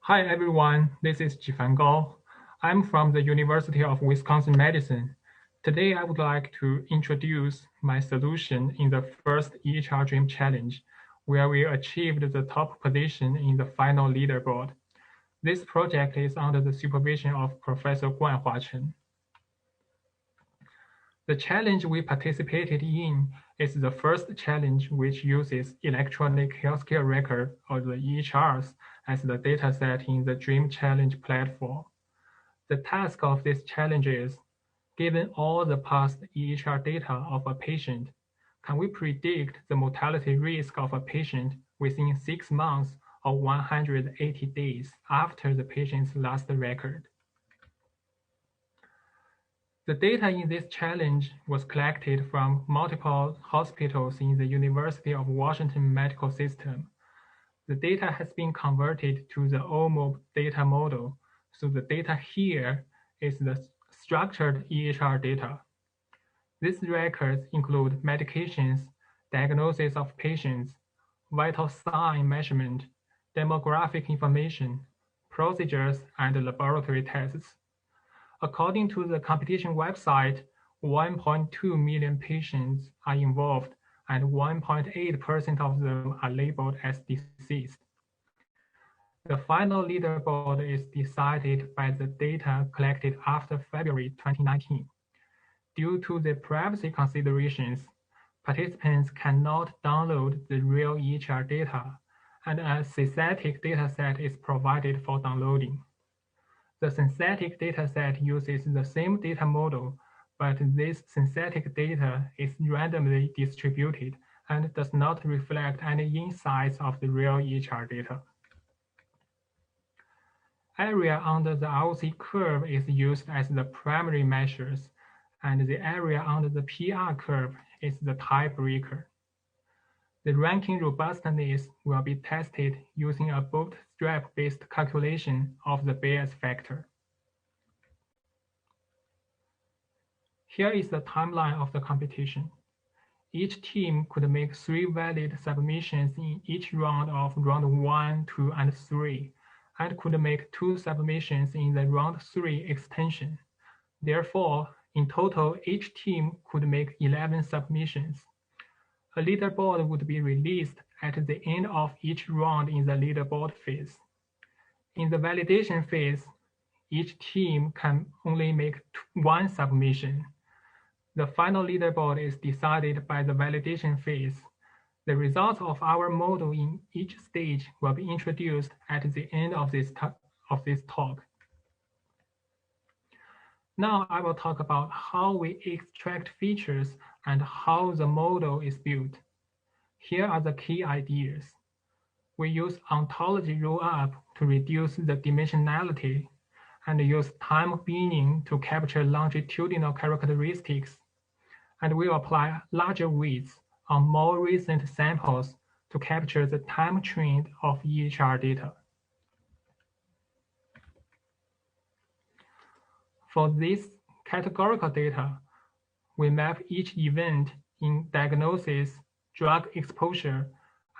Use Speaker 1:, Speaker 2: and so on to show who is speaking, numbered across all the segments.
Speaker 1: Hi everyone, this is Jifan Gao. I'm from the University of Wisconsin-Madison. Today I would like to introduce my solution in the first EHR Dream Challenge, where we achieved the top position in the final leaderboard. This project is under the supervision of Professor Guanhua Chen. The challenge we participated in is the first challenge which uses electronic healthcare record or the EHRs as the dataset in the Dream Challenge platform. The task of this challenge is, given all the past EHR data of a patient, can we predict the mortality risk of a patient within 6 months or 180 days after the patient's last record? The data in this challenge was collected from multiple hospitals in the University of Washington Medical System. The data has been converted to the OMOB data model, so the data here is the structured EHR data. These records include medications, diagnosis of patients, vital sign measurement, demographic information, procedures, and laboratory tests. According to the competition website, 1.2 million patients are involved and 1.8% of them are labeled as deceased. The final leaderboard is decided by the data collected after February 2019. Due to the privacy considerations, participants cannot download the real EHR data, and a synthetic dataset is provided for downloading. The synthetic dataset uses the same data model, but this synthetic data is randomly distributed and does not reflect any insights of the real EHR data. Area under the ROC curve is used as the primary measures, and the area under the PR curve is the tiebreaker. The ranking robustness will be tested using a bootstrap-based calculation of the Bayes factor. Here is the timeline of the competition. Each team could make 3 valid submissions in each round of round 1, 2, and 3, and could make 2 submissions in the round 3 extension. Therefore, in total, each team could make 11 submissions. A leaderboard would be released at the end of each round in the leaderboard phase. In the validation phase, each team can only make 1 submission. The final leaderboard is decided by the validation phase. The results of our model in each stage will be introduced at the end of this talk. Now I will talk about how we extract features and how the model is built. Here are the key ideas. We use ontology rollup to reduce the dimensionality and use time binning to capture longitudinal characteristics. And we apply larger weights on more recent samples to capture the time trend of EHR data. For this categorical data, we map each event in diagnosis, drug exposure,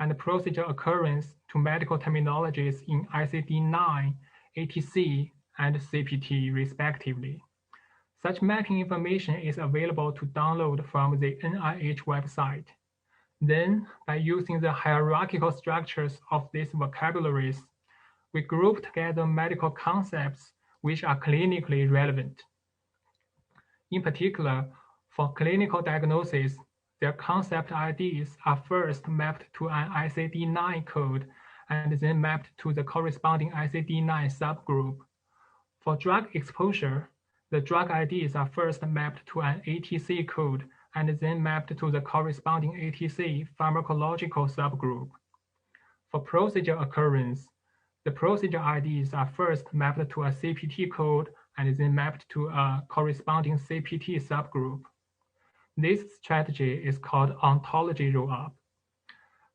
Speaker 1: and procedure occurrence to medical terminologies in ICD-9, ATC, and CPT respectively. Such mapping information is available to download from the NIH website. Then, by using the hierarchical structures of these vocabularies, we group together medical concepts which are clinically relevant. In particular, for clinical diagnosis, their concept IDs are first mapped to an ICD-9 code and then mapped to the corresponding ICD-9 subgroup. For drug exposure, the drug IDs are first mapped to an ATC code and then mapped to the corresponding ATC pharmacological subgroup. For procedure occurrence, the procedure IDs are first mapped to a CPT code and then mapped to a corresponding CPT subgroup. This strategy is called ontology rollup.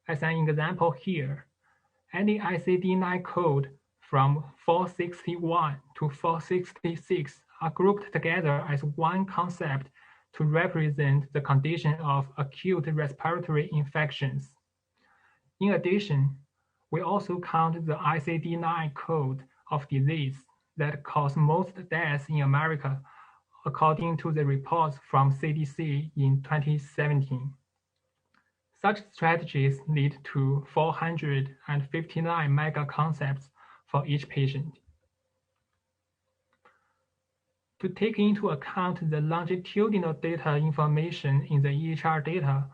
Speaker 1: As an example here, any ICD-9 code from 461 to 466 are grouped together as one concept to represent the condition of acute respiratory infections. In addition, We also count the ICD-9 code of disease that cause most deaths in America, according to the reports from CDC in 2017. Such strategies lead to 459 mega concepts for each patient. To take into account the longitudinal data information in the EHR data,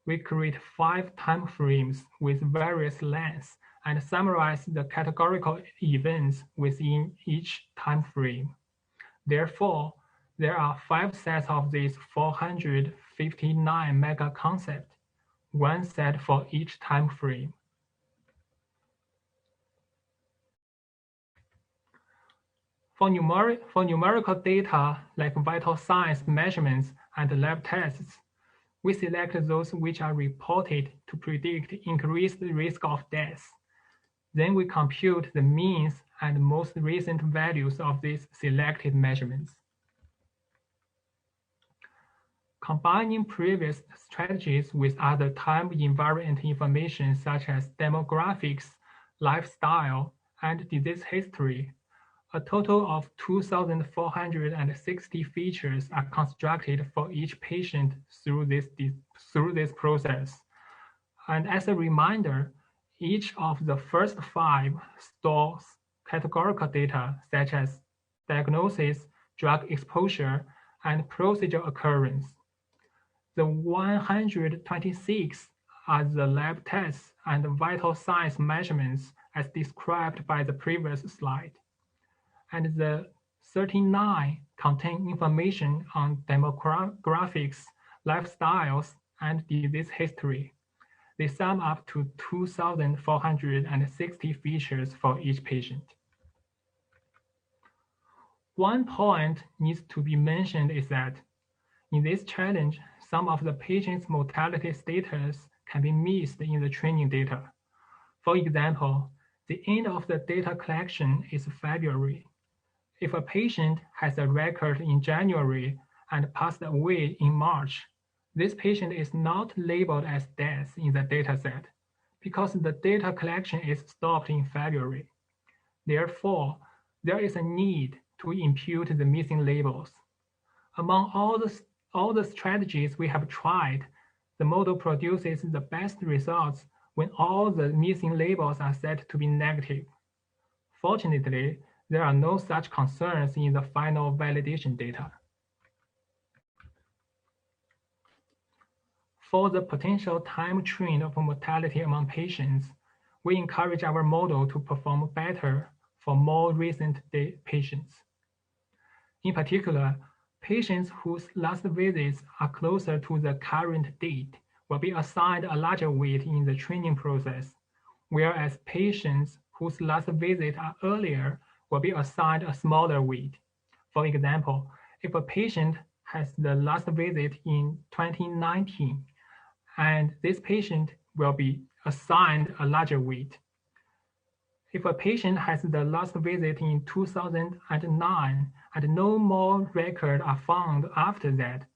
Speaker 1: we create 5 time frames with various lengths and summarize the categorical events within each time frame. Therefore, there are 5 sets of these 459 mega concepts, 1 set for each time frame. For numerical data like vital signs measurements and lab tests, we select those which are reported to predict increased risk of death. Then we compute the means and most recent values of these selected measurements. Combining previous strategies with other time-invariant information such as demographics, lifestyle, and disease history, a total of 2,460 features are constructed for each patient through this process. And as a reminder, each of the first 5 stores categorical data such as diagnosis, drug exposure, and procedure occurrence. The 126 are the lab tests and vital signs measurements as described by the previous slide. And the 39 contain information on demographics, lifestyles, and disease history. They sum up to 2,460 features for each patient. One point needs to be mentioned is that in this challenge, some of the patient's mortality status can be missed in the training data. For example, the end of the data collection is February. If a patient has a record in January and passed away in March, this patient is not labeled as death in the dataset because the data collection is stopped in February. Therefore, there is a need to impute the missing labels. Among all the strategies we have tried, the model produces the best results when all the missing labels are set to be negative. Fortunately, there are no such concerns in the final validation data. For the potential time trend of mortality among patients, we encourage our model to perform better for more recent patients. In particular, patients whose last visits are closer to the current date will be assigned a larger weight in the training process, whereas patients whose last visits are earlier will be assigned a smaller weight. For example, if a patient has the last visit in 2019, and this patient will be assigned a larger weight. If a patient has the last visit in 2009 and no more records are found after that,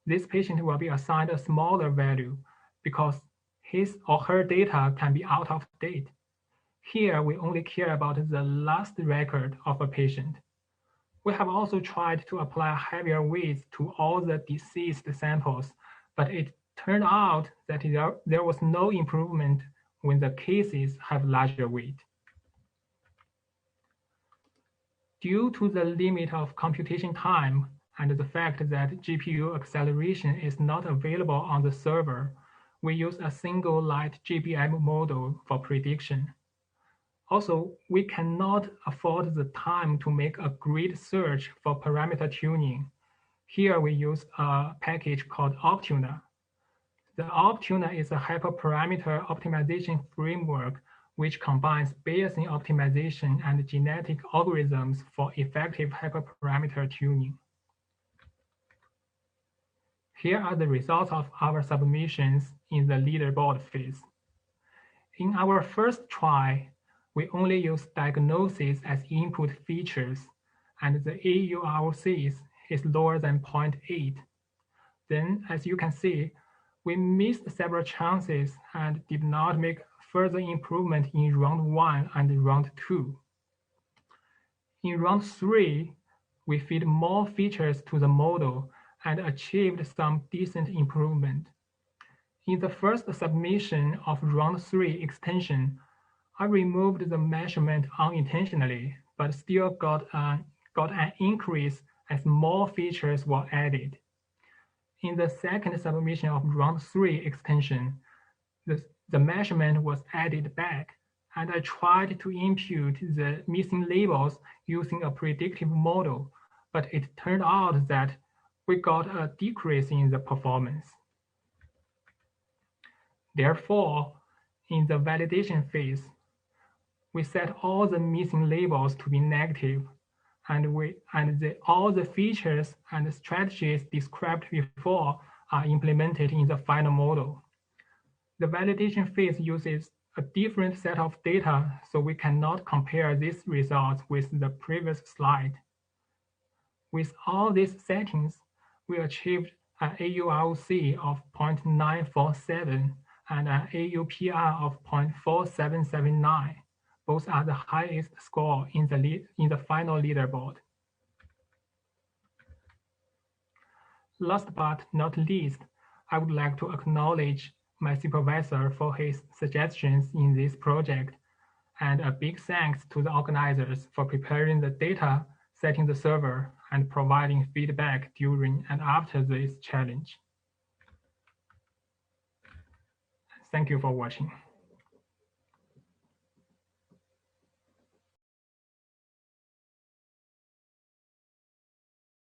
Speaker 1: this patient will be assigned a smaller value because his or her data can be out of date. Here, we only care about the last record of a patient. We have also tried to apply heavier weights to all the deceased samples, but it turned out that there was no improvement when the cases have larger weight. Due to the limit of computation time and the fact that GPU acceleration is not available on the server, we use a single LightGBM model for prediction. Also, we cannot afford the time to make a grid search for parameter tuning. Here we use a package called Optuna. The Optuna is a hyperparameter optimization framework which combines Bayesian optimization and genetic algorithms for effective hyperparameter tuning. Here are the results of our submissions in the leaderboard phase. In our first try, we only use diagnosis as input features, and the AURCs is lower than 0.8. Then, as you can see, we missed several chances and did not make further improvement in round 1 and round 2. In round 3, we feed more features to the model and achieved some decent improvement. In the first submission of round 3 extension, I removed the measurement unintentionally, but still got an increase as more features were added. In the second submission of round 3 extension, the measurement was added back, and I tried to impute the missing labels using a predictive model, but it turned out that we got a decrease in the performance. Therefore, in the validation phase, we set all the missing labels to be negative, and all the features and strategies described before are implemented in the final model. The validation phase uses a different set of data, so we cannot compare these results with the previous slide. With all these settings, we achieved an AURC of 0.947 and an AUPR of 0.4779. Both are the highest score in the final leaderboard. Last but not least, I would like to acknowledge my supervisor for his suggestions in this project, and a big thanks to the organizers for preparing the data, setting the server, and providing feedback during and after this challenge. Thank you for watching.